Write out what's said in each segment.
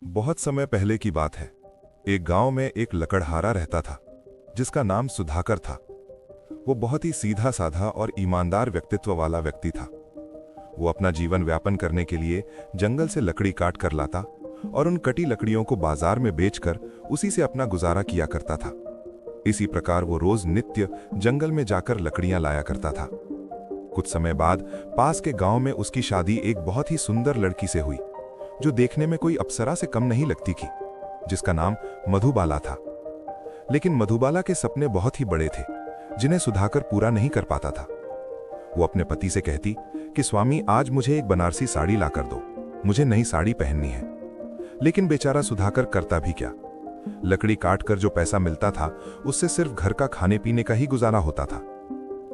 बहुत समय पहले की बात है। एक गांव में एक लकड़हारा रहता था जिसका नाम सुधाकर था। वो बहुत ही सीधा साधा और ईमानदार व्यक्तित्व वाला व्यक्ति था। वो अपना जीवन व्यापन करने के लिए जंगल से लकड़ी काट कर लाता और उन कटी लकड़ियों को बाजार में बेचकर उसी से अपना गुजारा किया करता था। इसी प्रकार वो रोज नित्य जंगल में जाकर लकड़ियां लाया करता था। कुछ समय बाद पास के गांव में उसकी शादी एक बहुत ही सुंदर लड़की से हुई जो देखने में कोई अप्सरा से कम नहीं लगती थी, जिसका नाम मधुबाला था। लेकिन मधुबाला के सपने बहुत ही बड़े थे जिन्हें सुधाकर पूरा नहीं कर पाता था। वो अपने पति से कहती कि स्वामी, आज मुझे एक बनारसी साड़ी लाकर दो, मुझे नई साड़ी पहननी है। लेकिन बेचारा सुधाकर करता भी क्या, लकड़ी काट कर जो पैसा मिलता था उससे सिर्फ घर का खाने पीने का ही गुजारा होता था।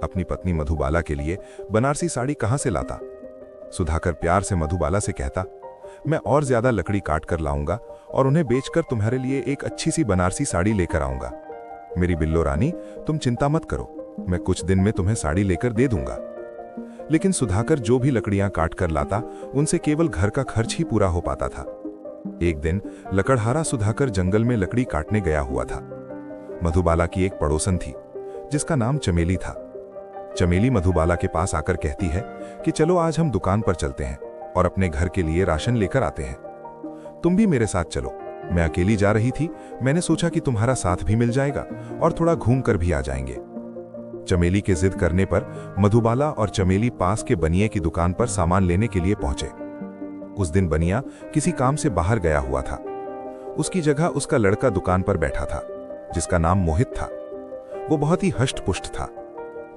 अपनी पत्नी मधुबाला के लिए बनारसी साड़ी कहां से लाता। सुधाकर प्यार से मधुबाला से कहता, मैं और ज्यादा लकड़ी काट कर लाऊंगा और उन्हें बेचकर तुम्हारे लिए एक अच्छी सी बनारसी साड़ी लेकर आऊंगा। मेरी बिल्लो रानी, तुम चिंता मत करो, मैं कुछ दिन में तुम्हें साड़ी लेकर दे दूंगा। लेकिन सुधाकर जो भी लकड़ियां काट कर लाता उनसे केवल घर का खर्च ही पूरा हो पाता था। एक दिन लकड़हारा सुधाकर जंगल में लकड़ी काटने गया हुआ था। मधुबाला की एक पड़ोसन थी जिसका नाम चमेली था। चमेली मधुबाला के पास आकर कहती है कि चलो आज हम दुकान पर चलते हैं और अपने घर के लिए राशन लेकर आते हैं। तुम भी मेरे साथ चलो, मैं अकेली जा रही थी, मैंने सोचा कि तुम्हारा साथ भी मिल जाएगा और थोड़ा घूम कर भी आ जाएंगे। चमेली के जिद करने पर मधुबाला और चमेली पास के बनिए की दुकान पर सामान लेने के लिए पहुंचे। उस दिन बनिया किसी काम से बाहर गया हुआ था। उसकी जगह उसका लड़का दुकान पर बैठा था जिसका नाम मोहित था। वो बहुत ही हष्ट पुष्ट था।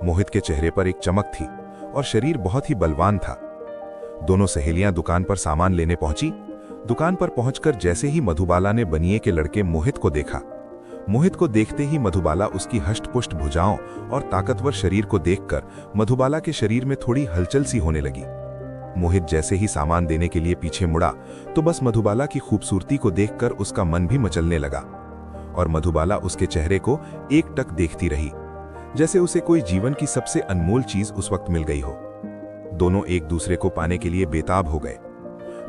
मोहित के चेहरे पर एक चमक थी और शरीर बहुत ही बलवान था। दोनों सहेलियां दुकान पर सामान लेने पहुंची। दुकान पर पहुंचकर जैसे ही मधुबाला ने बनिए के लड़के मोहित को देखा, मोहित को देखते ही मधुबाला उसकी हष्ट-पुष्ट भुजाओं और ताकतवर शरीर को देखकर मधुबाला के शरीर में थोड़ी हलचल सी होने लगी। मोहित जैसे ही सामान देने के लिए पीछे मुड़ा तो बस मधुबाला की खूबसूरती को देखकर उसका मन भी मचलने लगा और मधुबाला उसके चेहरे को एकटक देखती रही, जैसे उसे कोई जीवन की सबसे अनमोल चीज उस वक्त मिल गई हो। दोनों एक दूसरे को पाने के लिए बेताब हो गए।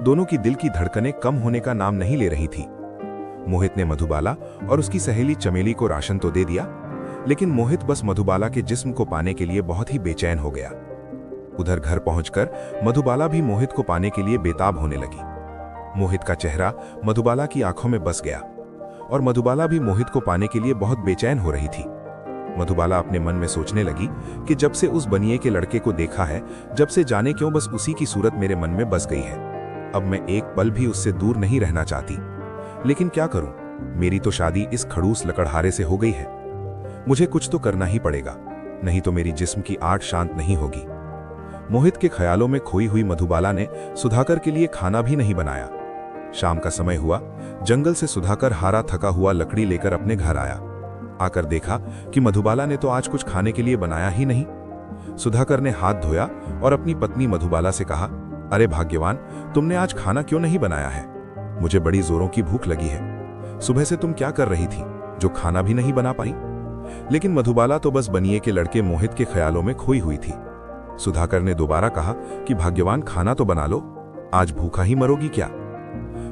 दोनों की दिल की धड़कनें कम होने का नाम नहीं ले रही थी। मोहित ने मधुबाला और उसकी सहेली चमेली को राशन तो दे दिया, लेकिन मोहित बस मधुबाला के जिस्म को पाने के लिए बहुत ही बेचैन हो गया। उधर घर पहुंचकर मधुबाला भी मोहित को पाने के लिए बेताब होने लगी। मोहित का चेहरा मधुबाला की आंखों में बस गया और मधुबाला भी मोहित को पाने के लिए बहुत बेचैन हो रही थी। मधुबाला अपने मन में सोचने लगी कि जब से उस बनिए के लड़के को देखा है, जब से जाने क्यों बस उसी की सूरत मेरे मन में बस गई है। अब मैं एक पल भी उससे दूर नहीं रहना चाहती। लेकिन क्या करूं, मेरी तो शादी इस खड़ूस लकड़हारे से हो गई है। मुझे कुछ तो करना ही पड़ेगा, नहीं तो मेरी जिस्म की आग शांत नहीं होगी। मोहित के ख्यालों में खोई हुई मधुबाला ने सुधाकर के लिए खाना भी नहीं बनाया। शाम का समय हुआ। जंगल से सुधाकर हारा थका हुआ लकड़ी लेकर अपने घर आया। आकर देखा कि मधुबाला ने तो आज कुछ खाने के लिए बनाया ही नहीं। सुधाकर ने हाथ धोया और अपनी पत्नी मधुबाला से कहा, अरे भाग्यवान, तुमने आज खाना क्यों नहीं बनाया है? मुझे बड़ी जोरों की भूख लगी है। सुबह से तुम क्या कर रही थी जो खाना भी नहीं बना पाई? लेकिन मधुबाला तो बस बनिए के लड़के मोहित के ख्यालों में खोई हुई थी। सुधाकर ने दोबारा कहा कि भाग्यवान, खाना तो बना लो, आज भूखा ही मरोगी क्या?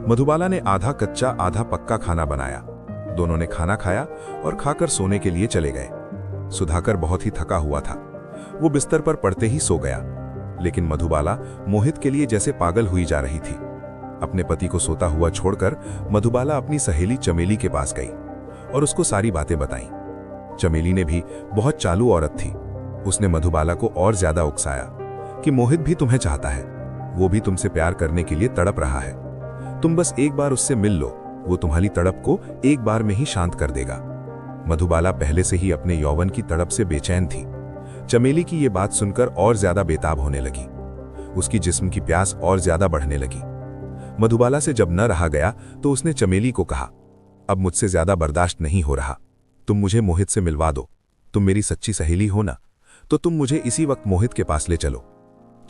मधुबाला ने आधा कच्चा आधा पक्का खाना बनाया। दोनों ने खाना खाया और खाकर सोने के लिए चले गए। सुधाकर बहुत ही थका हुआ था। वो बिस्तर पर पड़ते ही सो गया। लेकिन मधुबाला मोहित के लिए जैसे पागल हुई जा रही थी। अपने पति को सोता हुआ छोड़कर मधुबाला अपनी सहेली चमेली के पास गई और उसको सारी बातें बताईं। चमेली ने भी बहुत चालू औरत थी। उसने मधुबाला को और ज्यादा उकसाया कि मोहित भी तुम्हें चाहता है, वो भी तुमसे प्यार करने के लिए तड़प रहा है। तुम बस एक बार उससे मिल लो, वो तुम्हारी तड़प को एक बार में ही शांत कर देगा। मधुबाला पहले से ही अपने यौवन की तड़प से बेचैन थी। चमेली की ये बात सुनकर और ज्यादा बेताब होने लगी। उसकी जिस्म की प्यास और ज्यादा बढ़ने लगी। मधुबाला से जब न रहा गया तो उसने चमेली को कहा, अब मुझसे ज्यादा बर्दाश्त नहीं हो रहा, तुम मुझे मोहित से मिलवा दो। तुम मेरी सच्ची सहेली हो ना, तो तुम मुझे इसी वक्त मोहित के पास ले चलो।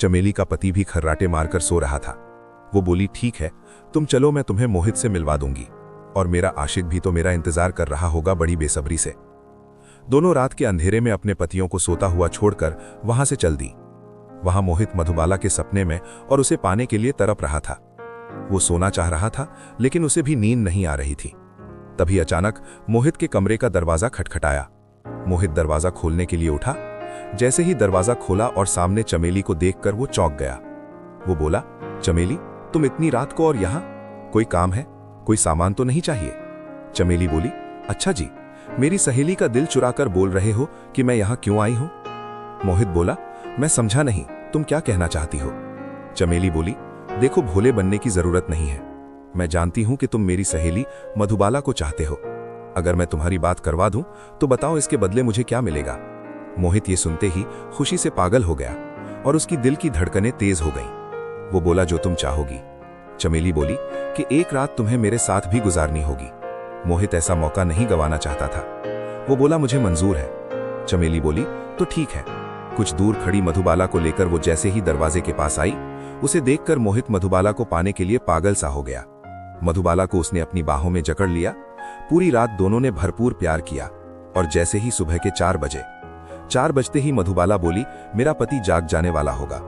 चमेली का पति भी खर्राटे मारकर सो रहा था। वो बोली, ठीक है, तुम चलो, मैं तुम्हें मोहित से मिलवा दूंगी, और मेरा आशिक भी तो मेरा इंतजार कर रहा होगा बड़ी बेसब्री से। दोनों रात के अंधेरे में अपने पतियों को सोता हुआ छोड़कर वहां से चल दी। वहां मोहित मधुबाला के सपने में और उसे पाने के लिए तड़प रहा था। वो सोना चाह रहा था, लेकिन उसे भी नींद नहीं आ रही थी। तभी अचानक मोहित के कमरे का दरवाजा खटखटाया। मोहित दरवाजा खोलने के लिए उठा। जैसे ही दरवाजा खोला और सामने चमेली को देखकर वो चौंक गया। वो बोला, चमेली, तुम इतनी रात को और यहाँ? कोई काम है? कोई सामान तो नहीं चाहिए? चमेली बोली, अच्छा जी, मेरी सहेली का दिल चुराकर बोल रहे हो कि मैं यहाँ क्यों आई हूँ? मोहित बोला, मैं समझा नहीं, तुम क्या कहना चाहती हो? चमेली बोली, देखो, भोले बनने की जरूरत नहीं है। मैं जानती हूं कि तुम मेरी सहेली मधुबाला को चाहते हो। अगर मैं तुम्हारी बात करवा दूं तो बताओ इसके बदले मुझे क्या मिलेगा? मोहित ये सुनते ही खुशी से पागल हो गया और उसकी दिल की धड़कनें तेज हो गईं। वो बोला, जो तुम चाहोगी। चमेली बोली कि एक रात तुम्हें मेरे साथ भी गुजारनी होगी। मोहित ऐसा मौका नहीं गंवाना चाहता था। वो बोला, मुझे मंजूर है। चमेली बोली, तो ठीक है। कुछ दूर खड़ी मधुबाला को लेकर वो जैसे ही दरवाजे के पास आई, उसे देखकर मोहित मधुबाला को पाने के लिए पागल सा हो गया। मधुबाला को उसने अपनी बाहों में जकड़ लिया। पूरी रात दोनों ने भरपूर प्यार किया और जैसे ही सुबह के 4 बजते ही मधुबाला बोली, मेरा पति जाग जाने वाला होगा,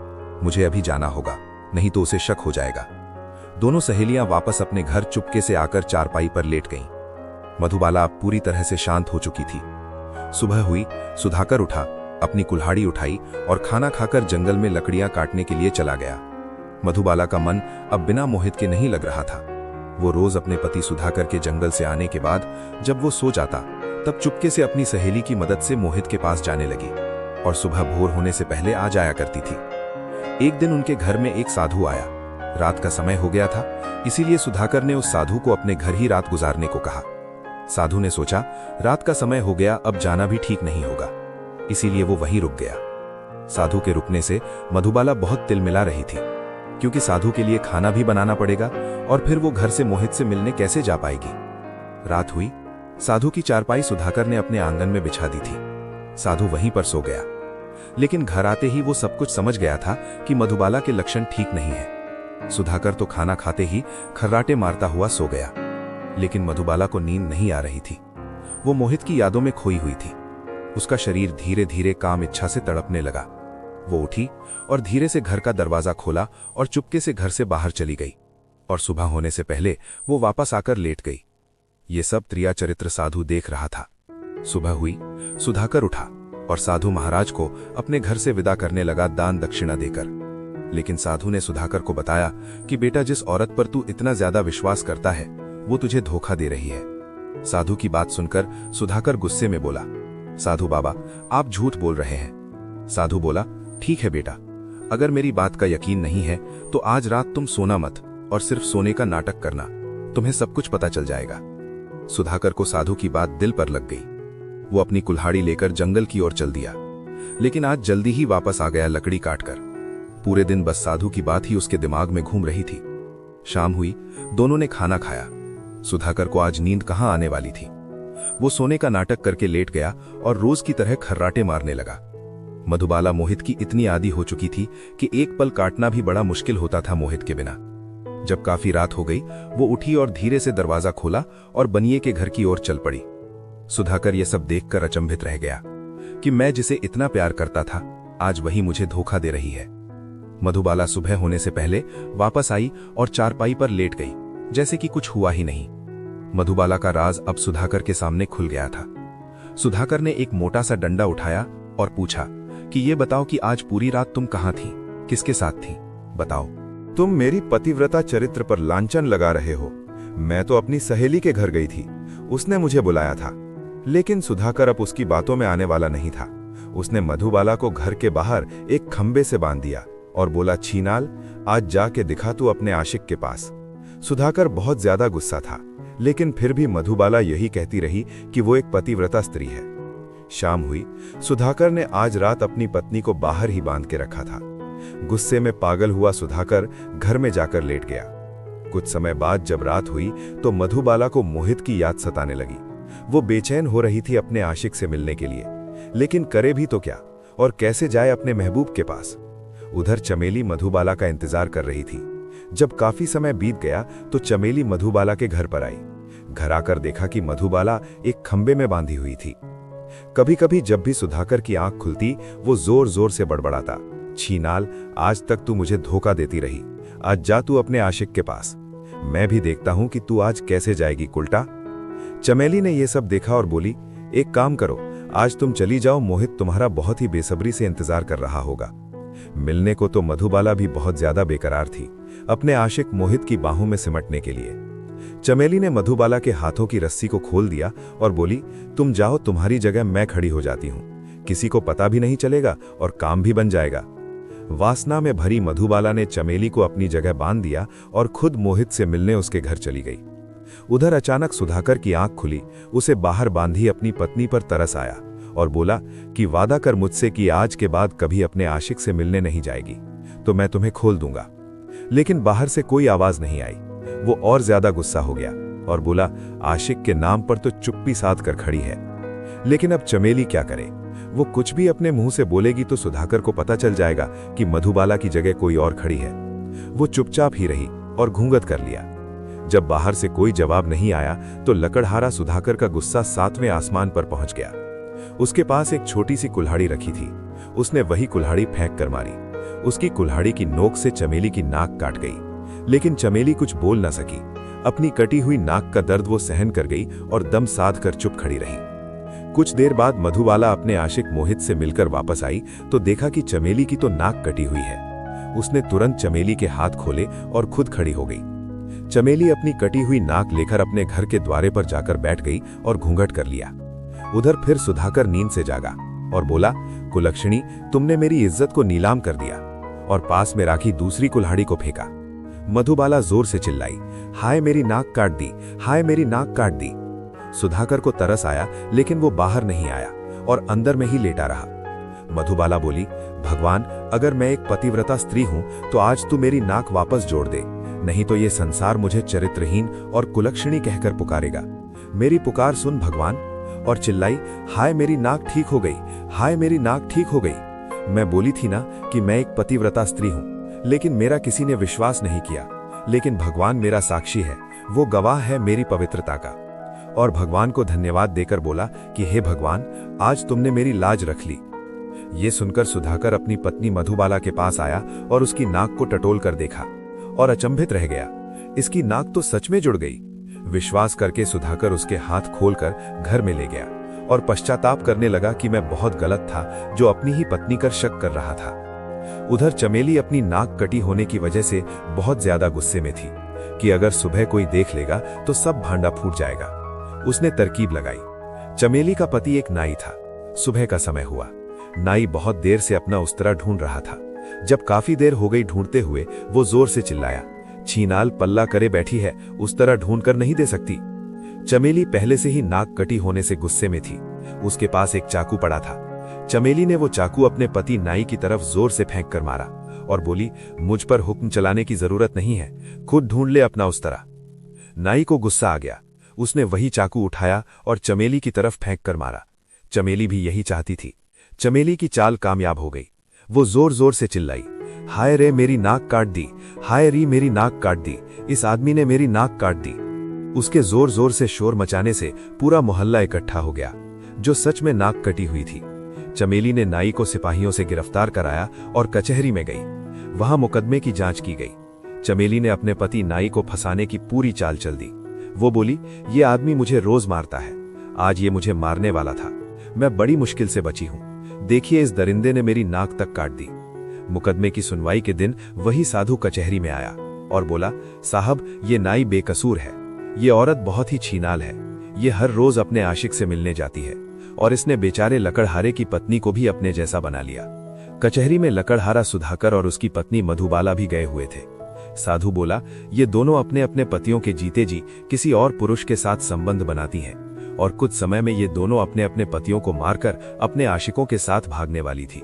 मुझे अभी जाना होगा, नहीं तो उसे शक हो जाएगा। दोनों सहेलियां वापस अपने घर चुपके से आकर चारपाई पर लेट गईं। मधुबाला अब पूरी तरह से शांत हो चुकी थी। सुबह हुई, सुधाकर उठा, अपनी कुल्हाड़ी उठाई और खाना खाकर जंगल में लकड़ियां काटने के लिए चला गया। मधुबाला का मन अब बिना मोहित के नहीं लग रहा था। वो रोज अपने पति सुधाकर के जंगल से आने के बाद जब वो सो जाता, तब चुपके से अपनी सहेली की मदद से मोहित के पास जाने लगी और सुबह भोर होने से पहले आ जाया करती थी। एक दिन उनके घर में एक साधु आया। रात का समय हो गया था, इसीलिए सुधाकर ने उस साधु को अपने घर ही रात गुजारने को कहा। साधु ने सोचा, रात का समय हो गया, अब जाना भी ठीक नहीं होगा, इसीलिए वो वहीं रुक गया। साधु के रुकने से मधुबाला बहुत तिलमिला रही थी, क्योंकि साधु के लिए खाना भी बनाना पड़ेगा और फिर वो घर से मोहित से मिलने कैसे जा पाएगी। रात हुई। साधु की चारपाई सुधाकर ने अपने आंगन में बिछा दी थी। साधु वहीं पर सो गया, लेकिन घर आते ही वो सब कुछ समझ गया था कि मधुबाला के लक्षण ठीक नहीं है। सुधाकर तो खाना खाते ही खर्राटे मारता हुआ सो गया, लेकिन मधुबाला को नींद नहीं आ रही थी। वो मोहित की यादों में खोई हुई थी। उसका शरीर धीरे धीरे काम इच्छा से तड़पने लगा। वो उठी और धीरे से घर का दरवाजा खोला और चुपके से घर से बाहर चली गई और सुबह होने से पहले वो वापस आकर लेट गई। ये सब त्रिया चरित्र साधु देख रहा था। सुबह हुई, सुधाकर उठा और साधु महाराज को अपने घर से विदा करने लगा दान दक्षिणा देकर। लेकिन साधु ने सुधाकर को बताया कि बेटा, जिस औरत पर तू इतना ज्यादा विश्वास करता है वो तुझे धोखा दे रही है। साधु की बात सुनकर सुधाकर गुस्से में बोला, साधु बाबा, आप झूठ बोल रहे हैं। साधु बोला, ठीक है बेटा, अगर मेरी बात का यकीन नहीं है तो आज रात तुम सोना मत और सिर्फ सोने का नाटक करना, तुम्हें सब कुछ पता चल जाएगा। सुधाकर को साधु की बात दिल पर लग गई। वो अपनी कुल्हाड़ी लेकर जंगल की ओर चल दिया, लेकिन आज जल्दी ही वापस आ गया लकड़ी काटकर। पूरे दिन बस साधु की बात ही उसके दिमाग में घूम रही थी। शाम हुई, दोनों ने खाना खाया। सुधाकर को आज नींद कहाँ आने वाली थी। वो सोने का नाटक करके लेट गया और रोज की तरह खर्राटे मारने लगा। मधुबाला मोहित की इतनी आदी हो चुकी थी कि एक पल काटना भी बड़ा मुश्किल होता था मोहित के बिना। जब काफी रात हो गई, वो उठी और धीरे से दरवाजा खोला और बनिए के घर की ओर चल पड़ी। सुधाकर ये सब देखकर अचंभित रह गया कि मैं जिसे इतना प्यार करता था, आज वही मुझे धोखा दे रही है। मधुबाला सुबह होने से पहले वापस आई और चारपाई पर लेट गई, जैसे कि कुछ हुआ ही नहीं। मधुबाला का राज अब सुधाकर के सामने खुल गया था। सुधाकर ने एक मोटा सा डंडा उठाया और पूछा कि ये बताओ कि आज पूरी रात तुम कहाँ थी, किसके साथ थी, बताओ। तुम मेरी पतिव्रता चरित्र पर लांछन लगा रहे हो। मैं तो अपनी सहेली के घर गई थी, उसने मुझे बुलाया था। लेकिन सुधाकर अब उसकी बातों में आने वाला नहीं था। उसने मधुबाला को घर के बाहर एक खंबे से बांध दिया और बोला, छीनाल, आज जाके दिखा तू अपने आशिक के पास। सुधाकर बहुत ज्यादा गुस्सा था, लेकिन फिर भी मधुबाला यही कहती रही कि वो एक पतिव्रता स्त्री है। शाम हुई। सुधाकर ने आज रात अपनी पत्नी को बाहर ही बांध के रखा था। गुस्से में पागल हुआ सुधाकर घर में जाकर लेट गया। कुछ समय बाद जब रात हुई तो मधुबाला को मोहित की याद सताने लगी। वो बेचैन हो रही थी अपने आशिक से मिलने के लिए, लेकिन करे भी तो क्या और कैसे जाए अपने महबूब के पास। उधर चमेली मधुबाला का इंतजार कर रही थी। जब काफी समय बीत गया तो चमेली मधुबाला के घर पर आई। घर आकर देखा कि मधुबाला एक खंबे में बांधी हुई थी। कभी कभी जब भी सुधाकर की आंख खुलती, वो जोर जोर से बड़बड़ाता, छीनाल, आज तक तू मुझे धोखा देती रही, आज जा तू अपने आशिक के पास, मैं भी देखता हूं कि तू आज कैसे जाएगी कुल्टा। चमेली ने यह सब देखा और बोली, एक काम करो, आज तुम चली जाओ, मोहित तुम्हारा बहुत ही बेसब्री से इंतजार कर रहा होगा। मिलने को तो मधुबाला भी बहुत ज्यादा बेकरार थी अपने आशिक मोहित की बाहों में सिमटने के लिए। चमेली ने मधुबाला के हाथों की रस्सी को खोल दिया और बोली, तुम जाओ, तुम्हारी जगह मैं खड़ी हो जाती हूं, किसी को पता भी नहीं चलेगा और काम भी बन जाएगा। वासना में भरी मधुबाला ने चमेली को अपनी जगह बांध दिया और खुद मोहित से मिलने उसके घर चली गई। उधर अचानक सुधाकर की आंख खुली, उसे बाहर बांधी अपनी पत्नी पर तरस आया और बोला कि वादा कर मुझसे कि आज के बाद कभी अपने आशिक से मिलने नहीं जाएगी, तो मैं तुम्हें खोल दूंगा। लेकिन बाहर से कोई आवाज नहीं आई। वो और ज्यादा गुस्सा हो गया और बोला, आशिक के नाम पर तो चुप्पी साध कर खड़ी है। लेकिन अब चमेली क्या करे, वो कुछ भी अपने मुंह से बोलेगी तो सुधाकर को पता चल जाएगा कि मधुबाला की जगह कोई और खड़ी है। वो चुपचाप ही रही और घूंघट कर लिया। जब बाहर से कोई जवाब नहीं आया तो लकड़हारा सुधाकर का गुस्सा 7वें आसमान पर पहुंच गया। उसके पास एक छोटी सी कुल्हाड़ी रखी थी, उसने वही कुल्हाड़ी फेंक कर मारी। उसकी कुल्हाड़ी की नोक से चमेली की नाक काट गई, लेकिन चमेली कुछ बोल न सकी। अपनी कटी हुई नाक का दर्द वो सहन कर गई और दम साध कर चुप खड़ी रही। कुछ देर बाद मधुबाला अपने आशिक मोहित से मिलकर वापस आई तो देखा कि चमेली की तो नाक कटी हुई है। उसने तुरंत चमेली के हाथ खोले और खुद खड़ी हो गई। चमेली अपनी कटी हुई नाक लेकर अपने घर के द्वारे पर जाकर बैठ गई और घूंघट कर लिया। उधर फिर सुधाकर नींद से जागा और बोला, कुलक्षणी, तुमने मेरी इज्जत को नीलाम कर दिया, और पास में राखी दूसरी कुल्हाड़ी को फेंका। मधुबाला जोर से चिल्लाई, हाय मेरी नाक काट दी, हाय मेरी नाक काट दी। सुधाकर को तरस आया, लेकिन वो बाहर नहीं आया और अंदर में ही लेटा रहा। मधुबाला बोली, भगवान, अगर मैं एक पतिव्रता स्त्री हूं तो आज तू मेरी नाक वापस जोड़ दे, नहीं तो ये संसार मुझे चरित्रहीन और कुलक्षणी कहकर पुकारेगा। मेरी पुकार सुन भगवान। और चिल्लाई, हाय मेरी नाक ठीक हो गई, हाय मेरी नाक ठीक हो गई। मैं बोली थी ना कि मैं एक पतिव्रता स्त्री हूं, लेकिन मेरा किसी ने विश्वास नहीं किया। लेकिन भगवान मेरा साक्षी है, वो गवाह है मेरी पवित्रता का। और भगवान को धन्यवाद देकर बोला कि हे भगवान, आज तुमने मेरी लाज रख ली। ये सुनकर सुधाकर अपनी पत्नी मधुबाला के पास आया और उसकी नाक को टटोल कर देखा और अचंभित रह गया। इसकी नाक तो सच में जुड़ गई। विश्वास करके सुधाकर उसके हाथ खोलकर घर में ले गया और पश्चाताप करने लगा कि मैं बहुत गलत था जो अपनी ही पत्नी कर शक कर रहा था। उधर चमेली अपनी नाक कटी होने की वजह से बहुत ज्यादा गुस्से में थी कि अगर सुबह कोई देख लेगा तो सब भांडा फूट जाएगा। उसने तरकीब लगाई। चमेली का पति एक नाई था। सुबह का समय हुआ। नाई बहुत देर से अपना उस्तरा ढूंढ रहा था। जब काफी देर हो गई ढूंढते हुए, वो जोर से चिल्लाया, छीनाल पल्ला करे बैठी है, उस तरह ढूंढ कर नहीं दे सकती। चमेली पहले से ही नाक कटी होने से गुस्से में थी। उसके पास एक चाकू पड़ा था। चमेली ने वो चाकू अपने पति नाई की तरफ जोर से फेंक कर मारा और बोली, मुझ पर हुक्म चलाने की जरूरत नहीं है, खुद ढूंढ ले अपना उस्तरा। नाई को गुस्सा आ गया। उसने वही चाकू उठाया और चमेली की तरफ फेंक कर मारा। चमेली भी यही चाहती थी। चमेली की चाल कामयाब हो गई। वो जोर जोर से चिल्लाई, हाय रे मेरी नाक काट दी, हाय री मेरी नाक काट दी, इस आदमी ने मेरी नाक काट दी। उसके जोर जोर से शोर मचाने से पूरा मोहल्ला इकट्ठा हो गया, जो सच में नाक कटी हुई थी। चमेली ने नाई को सिपाहियों से गिरफ्तार कराया और कचहरी में गई। वहां मुकदमे की जांच की गई। चमेली ने अपने पति नाई को फंसाने की पूरी चाल चल दी। वो बोली, ये आदमी मुझे रोज मारता है, आज ये मुझे मारने वाला था, मैं बड़ी मुश्किल से बची हूं। देखिए, इस दरिंदे ने मेरी नाक तक काट दी। मुकदमे की सुनवाई के दिन वही साधु कचहरी में आया और बोला, साहब, ये नाई बेकसूर है, ये औरत बहुत ही छीनाल है, ये हर रोज अपने आशिक से मिलने जाती है और इसने बेचारे लकड़हारे की पत्नी को भी अपने जैसा बना लिया। कचहरी में लकड़हारा सुधाकर और उसकी पत्नी मधुबाला भी गए हुए थे। साधु बोला, ये दोनों अपने अपने पतियों के जीते जी किसी और पुरुष के साथ संबंध बनाती हैं और कुछ समय में ये दोनों अपने अपने पतियों को मारकर अपने आशिकों के साथ भागने वाली थी।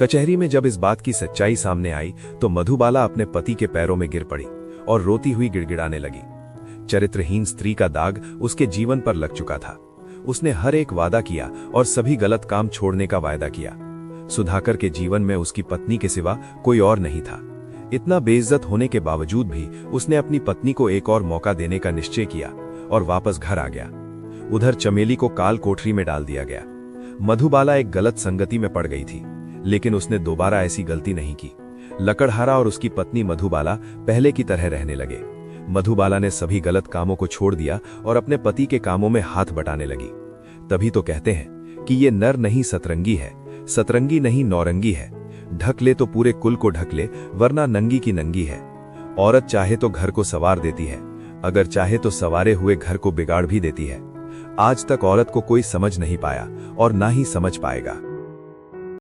कचहरी में जब इस बात की सच्चाई सामने आई तो मधुबाला अपने पति के पैरों में गिर पड़ी और रोती हुई गिड़गिड़ाने लगी। चरित्रहीन स्त्री का दाग उसके जीवन पर लग चुका था। उसने हर एक वादा किया और सभी गलत काम छोड़ने का वायदा किया। सुधाकर के जीवन में उसकी पत्नी के सिवा कोई और नहीं था। इतना बेइज्जत होने के बावजूद भी उसने अपनी पत्नी को एक और मौका देने का निश्चय किया और वापस घर आ गया। उधर चमेली को काल कोठरी में डाल दिया गया। मधुबाला एक गलत संगति में पड़ गई थी, लेकिन उसने दोबारा ऐसी गलती नहीं की। लकड़हारा और उसकी पत्नी मधुबाला पहले की तरह रहने लगे। मधुबाला ने सभी गलत कामों को छोड़ दिया और अपने पति के कामों में हाथ बटाने लगी। तभी तो कहते हैं कि ये नर नहीं सतरंगी है, सतरंगी नहीं नौरंगी है। ढक ले तो पूरे कुल को ढक ले, वरना नंगी की नंगी है। औरत चाहे तो घर को संवार देती है, अगर चाहे तो संवारे हुए घर को बिगाड़ भी देती है। आज तक औरत को कोई समझ नहीं पाया और ना ही समझ पाएगा।